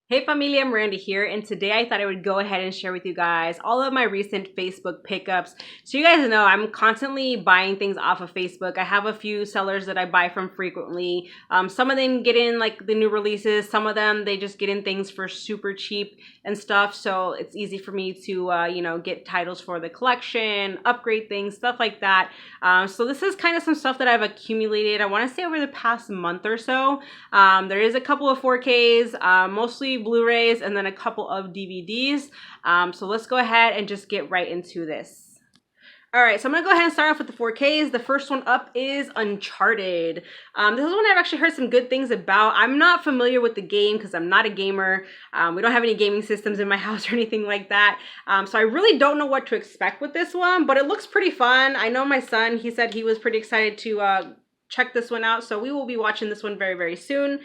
Hey familia, Miranda here, and today I thought I would go ahead and share with you guys all of my recent Facebook pickups. So you guys know I'm constantly buying things off of Facebook. I have a few sellers that I buy from frequently. Some of them get in like the new releases. Some of them, they just get in things for super cheap and stuff. So it's easy for me to, get titles for the collection, upgrade things, stuff like that. So this is kind of some stuff that I've accumulated, I want to say over the past month or so. There is a couple of 4Ks, mostly Blu-rays, and then a couple of DVDs. So let's go ahead and just get right into this. All right, so I'm gonna go ahead and start off with the 4Ks. The first one up is Uncharted. This is one I've actually heard some good things about. I'm not familiar with the game because I'm not a gamer. We don't have any gaming systems in my house or anything like that. So I really don't know what to expect with this one, but it looks pretty fun. I know my son, he said he was pretty excited to check this one out. So we will be watching this one very, very soon.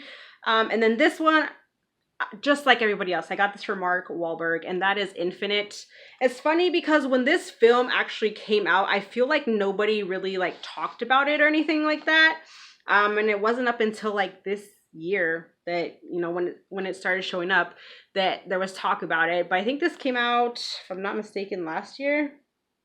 And then this one, just like everybody else, I got this from Mark Wahlberg, and that is Infinite. It's funny because when this film actually came out, I feel like nobody really like talked about it or anything like that. And it wasn't up until like this year that, when it started showing up that there was talk about it. But I think this came out, if I'm not mistaken, last year,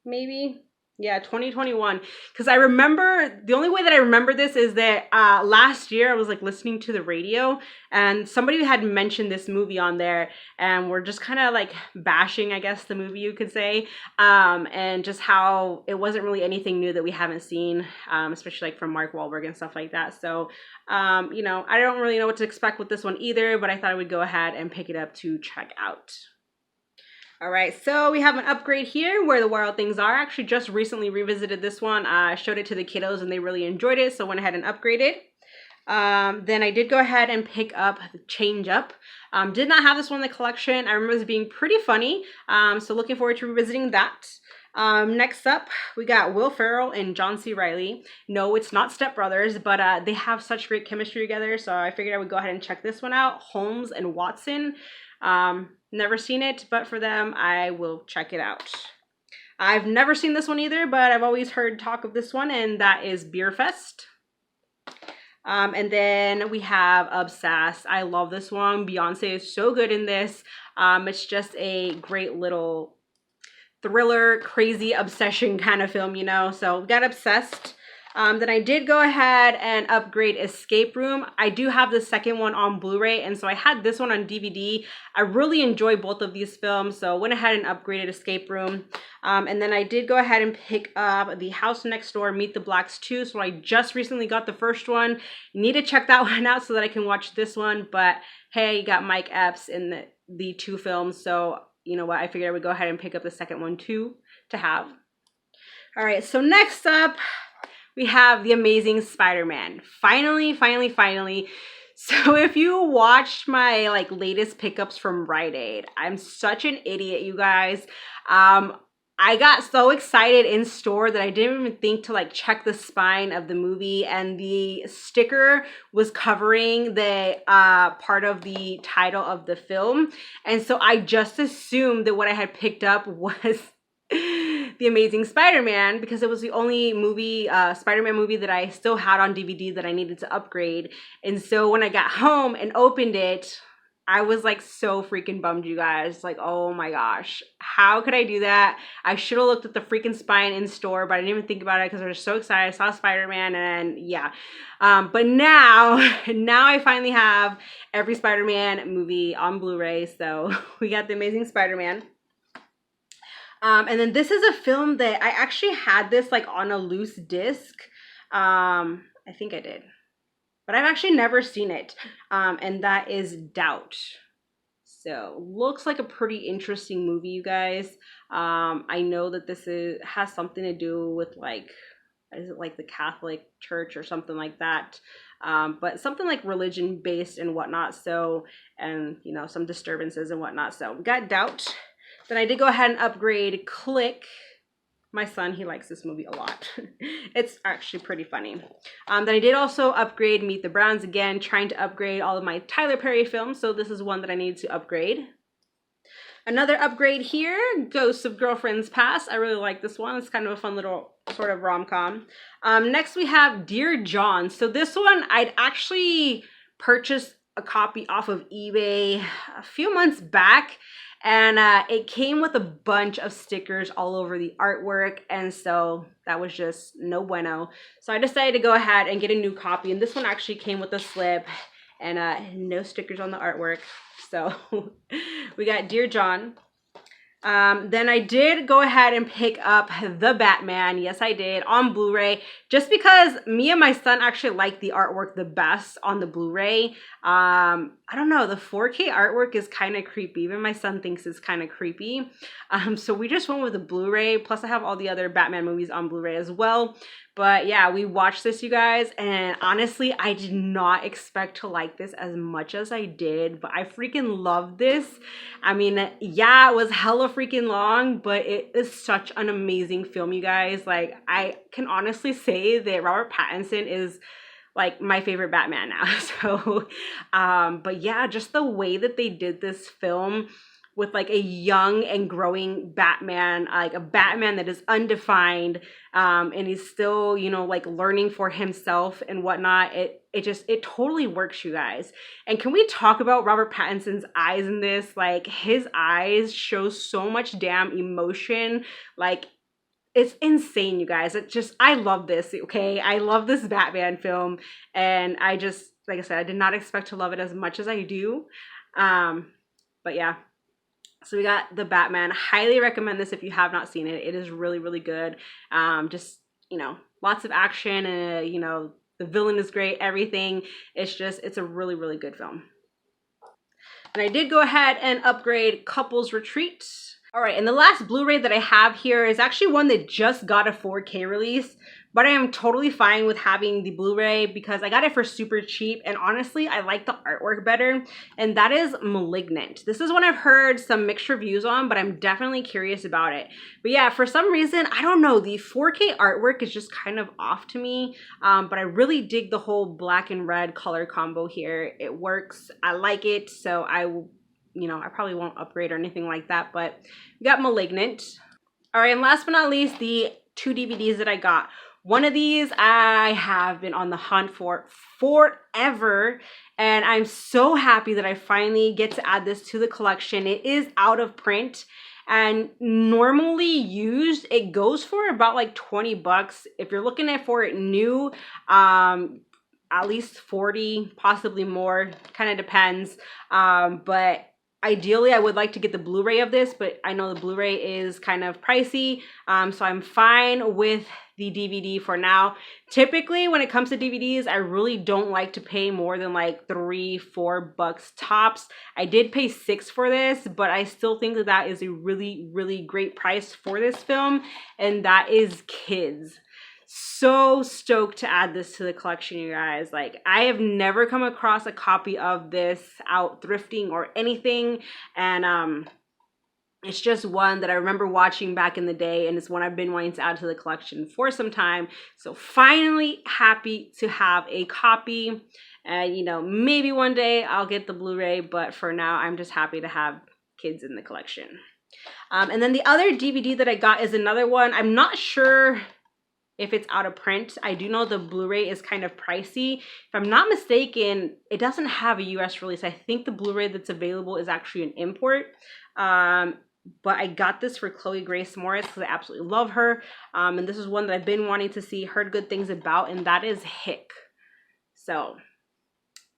maybe. Yeah, 2021. Because I remember, the only way that I remember this is that last year I was like listening to the radio and somebody had mentioned this movie on there, and we're just kind of like bashing, I guess, the movie, you could say, and just how it wasn't really anything new that we haven't seen, especially like from Mark Wahlberg and stuff like that. So, I don't really know what to expect with this one either, but I thought I would go ahead and pick it up to check out. All right, so we have an upgrade here, Where the Wild Things Are. I actually just recently revisited this one. I showed it to the kiddos and they really enjoyed it, so went ahead and upgraded. Then I did go ahead and pick up the Change Up. Did not have this one in the collection. I remember this being pretty funny, so looking forward to revisiting that. Next up, we got Will Ferrell and John C. Reilly. No, it's not Step Brothers, but they have such great chemistry together, so I figured I would go ahead and check this one out. Holmes and Watson. Never seen it, but for them, I will check it out. I've never seen this one either, but I've always heard talk of this one, and that is Beer Fest. And then we have Obsessed. I love this one. Beyonce is so good in this. It's just a great little thriller, crazy obsession kind of film, So got Obsessed. Then I did go ahead and upgrade Escape Room. I do have the second one on Blu-ray, and so I had this one on DVD. I really enjoy both of these films, so went ahead and upgraded Escape Room. And then I did go ahead and pick up The House Next Door, Meet the Blacks 2. So I just recently got the first one. Need to check that one out so that I can watch this one. But hey, you got Mike Epps in the two films, so you know what? I figured I would go ahead and pick up the second one too to have. All right, so next up, we have The Amazing Spider-Man. Finally. So if you watched my latest pickups from Rite Aid, I'm such an idiot, you guys. I got so excited in store that I didn't even think to check the spine of the movie, and the sticker was covering the part of the title of the film. And so I just assumed that what I had picked up was The Amazing Spider-Man, because it was the only movie, Spider-Man movie that I still had on DVD that I needed to upgrade. And so when I got home and opened it, I was so freaking bummed, you guys. Oh my gosh, how could I do that? I should have looked at the freaking spine in store, but I didn't even think about it because I was so excited. I saw Spider-Man, and yeah. But now I finally have every Spider-Man movie on Blu-ray. So we got The Amazing Spider-Man. And then this is a film that I actually had this on a loose disc. I think I did, but I've actually never seen it. And that is Doubt. So looks like a pretty interesting movie, you guys. I know that this has something to do with is it the Catholic Church or something like that? But something religion based and whatnot. So, and some disturbances and whatnot. So we got Doubt. Then I did go ahead and upgrade Click. My son, he likes this movie a lot. It's actually pretty funny. Then I did also upgrade Meet the Browns again, trying to upgrade all of my Tyler Perry films. So this is one that I need to upgrade. Another upgrade here, Ghosts of Girlfriends Past. I really like this one. It's kind of a fun little sort of rom-com. Next we have Dear John. So this one I'd actually purchased a copy off of eBay a few months back, and it came with a bunch of stickers all over the artwork, and so that was just no bueno. So I decided to go ahead and get a new copy, and this one actually came with a slip and no stickers on the artwork. So we got Dear John. Then I did go ahead and pick up The Batman. Yes, I did, on Blu-ray, just because me and my son actually like the artwork the best on the Blu-ray. I don't know, the 4K artwork is kind of creepy. Even my son thinks it's kind of creepy. So we just went with the Blu-ray. Plus I have all the other Batman movies on Blu-ray as well. But yeah, we watched this, you guys, and honestly, I did not expect to like this as much as I did, but I freaking love this. I mean, yeah, it was hella freaking long, but it is such an amazing film, you guys. Like, I can honestly say that Robert Pattinson is like my favorite Batman now. So, but yeah, just the way that they did this film with like a young and growing Batman, like a Batman that is undefined, and he's still, you know, like learning for himself and whatnot. It totally works, you guys. And can we talk about Robert Pattinson's eyes in this? Like, his eyes show so much damn emotion. Like, it's insane, you guys. I love this, okay? I love this Batman film, and I just, like I said, I did not expect to love it as much as I do. But yeah. So we got The Batman. Highly recommend this if you have not seen it. It is really, really good. Just, you know, lots of action, and, you know, the villain is great, everything. It's a really, really good film. And I did go ahead and upgrade Couples Retreat. All right, and the last Blu-ray that I have here is actually one that just got a 4K release, but I am totally fine with having the Blu-ray because I got it for super cheap, and honestly, I like the artwork better, and that is Malignant. This is one I've heard some mixed reviews on, but I'm definitely curious about it. But yeah, for some reason, I don't know, the 4K artwork is just kind of off to me, but I really dig the whole black and red color combo here. It works. I like it, so I will, you know, I probably won't upgrade or anything like that, but we got Malignant. All right, and last but not least, the 2 DVDs that I got. One of these I have been on the hunt for forever, and I'm so happy that I finally get to add this to the collection. It is out of print, and normally used, it goes for about like 20 bucks. If you're looking for it new, at least 40, possibly more, kind of depends. But ideally, I would like to get the Blu-ray of this, but I know the Blu-ray is kind of pricey, so I'm fine with the DVD for now. Typically, when it comes to DVDs, I really don't like to pay more than like $3-4 bucks tops. I did pay $6 for this, but I still think that that is a really, really great price for this film, and that is Kids. So stoked to add this to the collection, you guys. Like, I have never come across a copy of this out thrifting or anything, and it's just one that I remember watching back in the day, and it's one I've been wanting to add to the collection for some time. So finally happy to have a copy, and you know, maybe one day I'll get the Blu-ray, but for now I'm just happy to have Kids in the collection. And then the other DVD that I got is another one. I'm not sure if it's out of print. I do know the Blu-ray is kind of pricey. If I'm not mistaken, it doesn't have a US release. I think the Blu-ray that's available is actually an import. But I got this for Chloe Grace Moretz because I absolutely love her. And this is one that I've been wanting to see, heard good things about, and that is Hick. So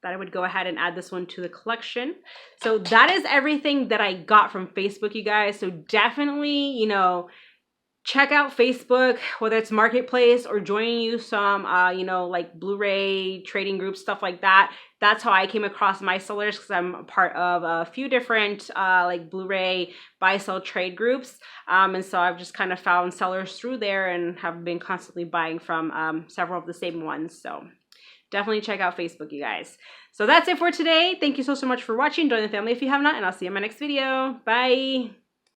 that I would go ahead and add this one to the collection. So that is everything that I got from Facebook, you guys. So definitely, you know, check out Facebook, whether it's Marketplace or joining you some, you know, like Blu-ray trading groups, stuff like that. That's how I came across my sellers, because I'm a part of a few different like Blu-ray buy-sell trade groups. And so I've just kind of found sellers through there and have been constantly buying from several of the same ones. So definitely check out Facebook, you guys. So that's it for today. Thank you so much for watching. Join the family if you have not, and I'll see you in my next video. Bye.